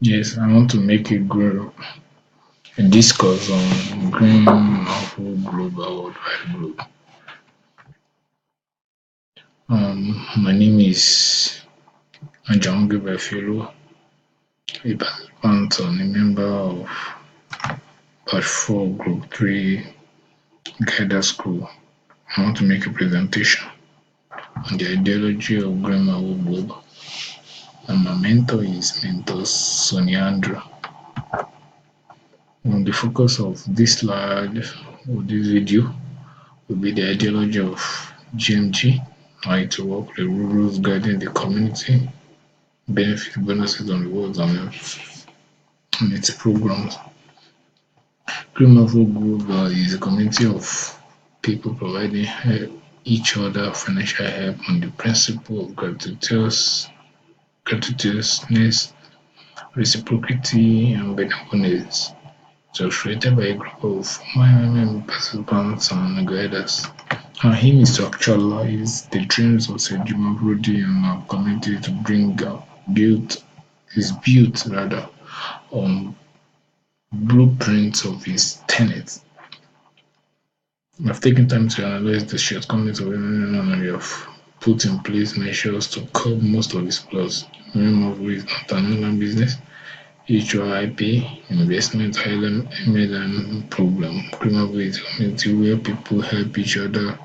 Yes, I want to make a discourse on Green Mavro Global Worldwide Group. My name is Ajangi Bafilo, a participant and a member of Part 4 Group 3 Guidance School. I want to make a presentation on the ideology of Green Mavro Global. And my mentor is Mentor Sonia Andrew. The focus of this slide or this video will be the ideology of GMG, how it works, the rules guiding the community, benefits, bonuses, and rewards, and its programs. Green Mavro Group is a community of people providing each other financial help on the principle of gratuitousness, reciprocity, and benevolence. It was created by a group of participants and guiders. Our aim is to actualize the dreams of Sir Jim Brody and our community to bring built is built rather on blueprints of his tenets. We have taken time to analyze the shortcomings of MMM and we have put in place measures to curb most of its flaws. MMM is not an online business. HYP investment MLM program. Green is a community where people help each other.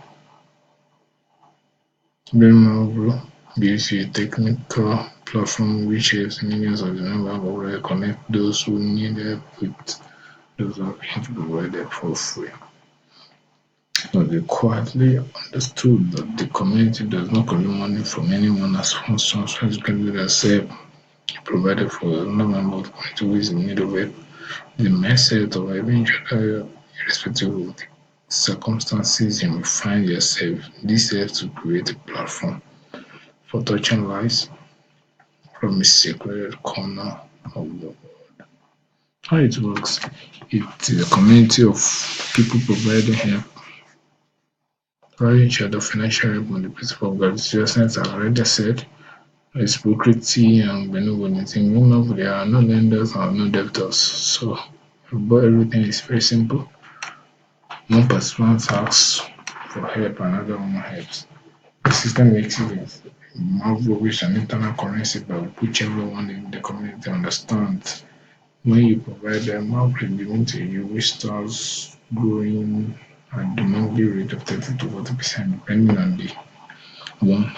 Green Mavro gives you a technical platform which helps millions of the members already connect those who need help with those who are being provided for free. So they quietly understood that the community does not collect money from anyone as funds transfers themselves provided for another member of the community who is in need of help. The mindset of helping each other irrespective of the circumstances you may find yourself. This helps to create a platform for touching lives from a sacred corner of the world. How it works, it is a community of people providing help, providing each other financial help on the principle of gratuitousness, I've already said, reciprocity and benevolence. In Greenmount, there are no lenders and no debtors, so but everything is very simple. One participant asks for help, another one helps. The system makes it Mavro, which is an internal currency by which everyone in the community understands. When you provide a Mavro given to you, which starts growing at the monthly rate of 30 to 40%, depending on the one.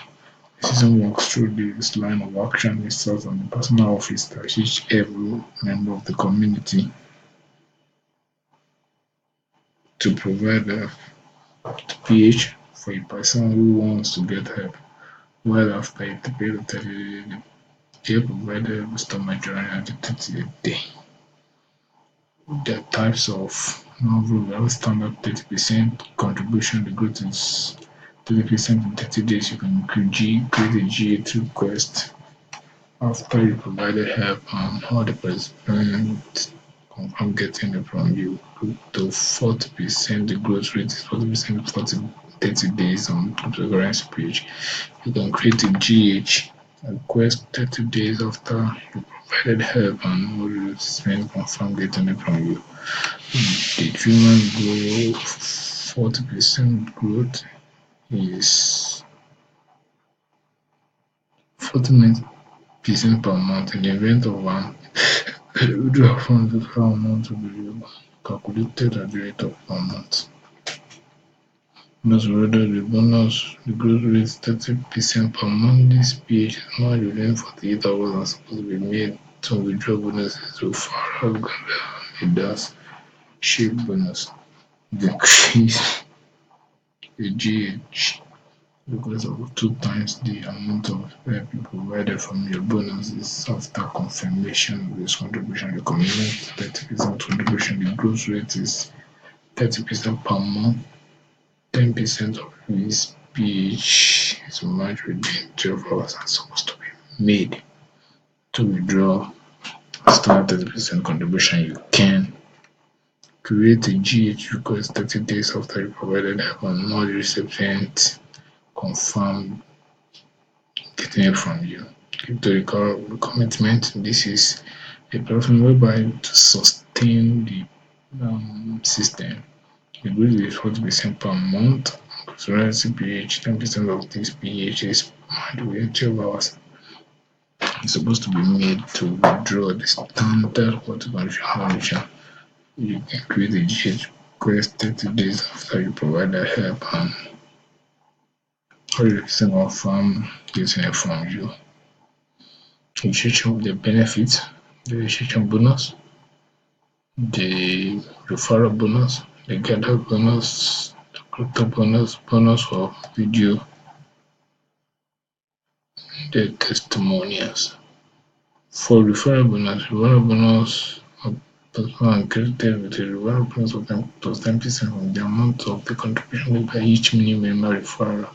The system works through this line of action itself on the personal office that each every member of the community to provide a PH for a person who wants to get help. While after it paid the care provider will start majoring at the 30th day. The types of novel standard 30% contribution, the growth is 30% in 30 days. You can create a GA request after you provided help and all the participants confirm getting it from you to 40%. The growth rate is 40% 30 days on cryptocurrency page. You can create a GH request 30 days after you provided help and all the participants confirm getting it from you. The human growth 40% growth is 40% per month in the event of one withdrawal from the total amount to be calculated at the rate of per month. Thus, whether the bonus, the growth rate is 30% per month, this PH is not within 48 hours and supposed to be made to withdraw bonuses to far out it does shape bonus. The increase the GH because of 2 times the amount of help you provided from your bonuses after confirmation of this contribution. The commitment 30% contribution, the growth rate is 30% per month. 10% of this PH is matched within 12 hours and supposed to be made. To withdraw start 30% contribution, you can create a GH request 30 days after you provided help and all the recipients confirm getting it from you. Keep the commitment. This is A platform whereby to sustain the system. The grid is 40% per month. Consistency pH, 10% of this pH is the 12 hours. It's supposed to be made to withdraw the standard water condition. You can create a GH request 30 days after you provide the help and 100% of farm getting it from you. Registration of the benefits, the registration bonus, the referral bonus, the gather bonus, the crypto bonus, bonus for video, the testimonials. For referral bonus person credited with a referral bonus of 10% from the amount of the contribution made by each mini member referral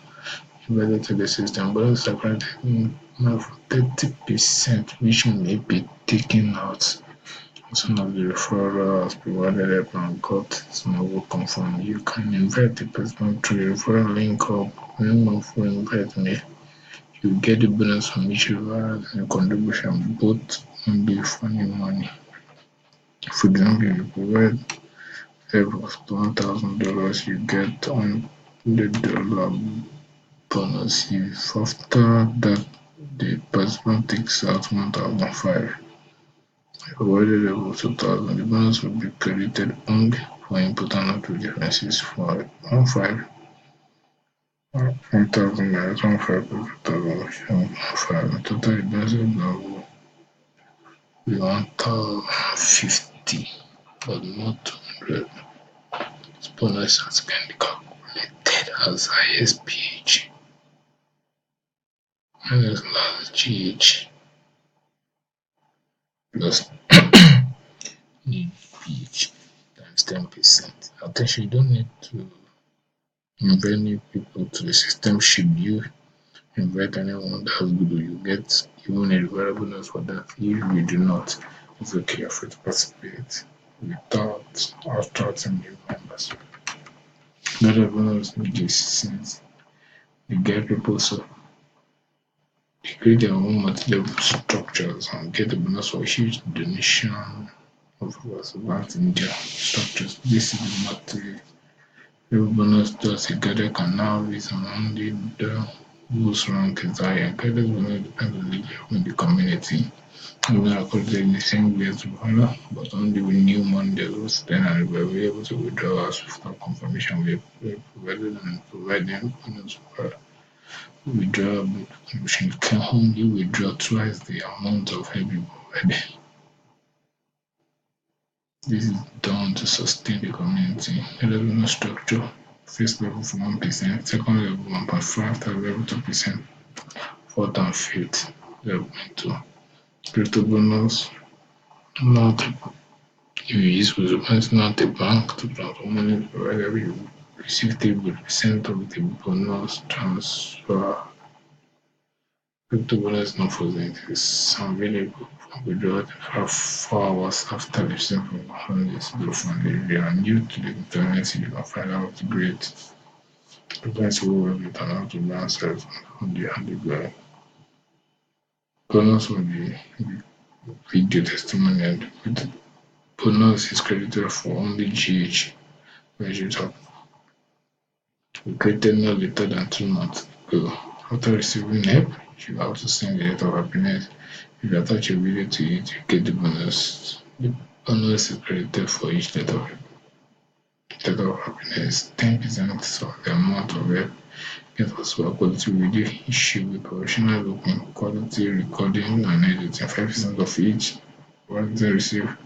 embedded to the system. Bonus are granted for 30%, which may be taken out. Some of the referrals provided help and got some will confirm. You can invite the person through a referral link or for invite me. You get the bonus from each referral and contribution, both on the funny money. For example, you provide help of $1,000, you get $100 bonus. If after that the person takes out 1,500, provided level 2,000, the bonus will be credited only for input and output differences for 1,500. 1,000 minus 1,500, total the bonus will be 1,050, but not 200. This bonus has can be calculated as ISPH minus last GH plus need PH times 10%. Attention, you don't need to invite new people to the system. Should you invite anyone that's good, you get even a referral bonus for that. If you do not, it's okay, you're free to participate without attracting new members. Another bonus makes sense. You get people so they create their own multi-level structures and get a bonus for huge donation of advanced India structures. This is the multi-level bonus does a gather can now raise among the whose rank is higher. Gather bonus depends on the level in the community. Even according in the same way as Buhala, but only with new mandates, then I will be able to withdraw us without confirmation. We provided and providing bonus for withdrawal contribution. You can only withdraw twice the amount of help you provided. This is done to sustain the community. Level structure. First level for 1%, second level 1.5, third level 2%, fourth and fifth level 2. Crypto bonus, not if you use Wizard, not a bank to transfer money provided you receive 3% of the bonus transfer. Crypto bonus not for it is available for withdrawal 4 hours after the simple this refund. If you are new to the internet, you can find out the great depends who will be turned out to be answered on the underground. Bonus will be video testimonial. The bonus is credited for only GH measured up. We created no later than 2 months ago. After receiving help, you have to send a letter of happiness. If you attach a video to it, you get the bonus. The bonus is credited for each letter of happiness. 10% of the amount of help get us for quality video issue with professional looking, quality recording and editing. 5% of each quality receive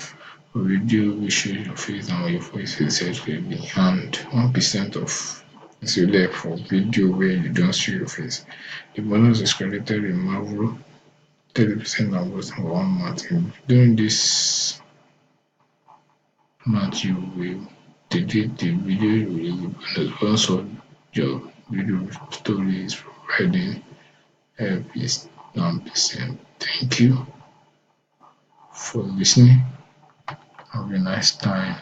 a video will show your face and your voice is said clearly, and 1% of is relay for video where you don't show your face. The bonus is credited in Mavro 30% of what's for 1 month. During this month, you will delete the video release bonus of your video stories providing help is 1%. Thank you for listening. Have a nice time.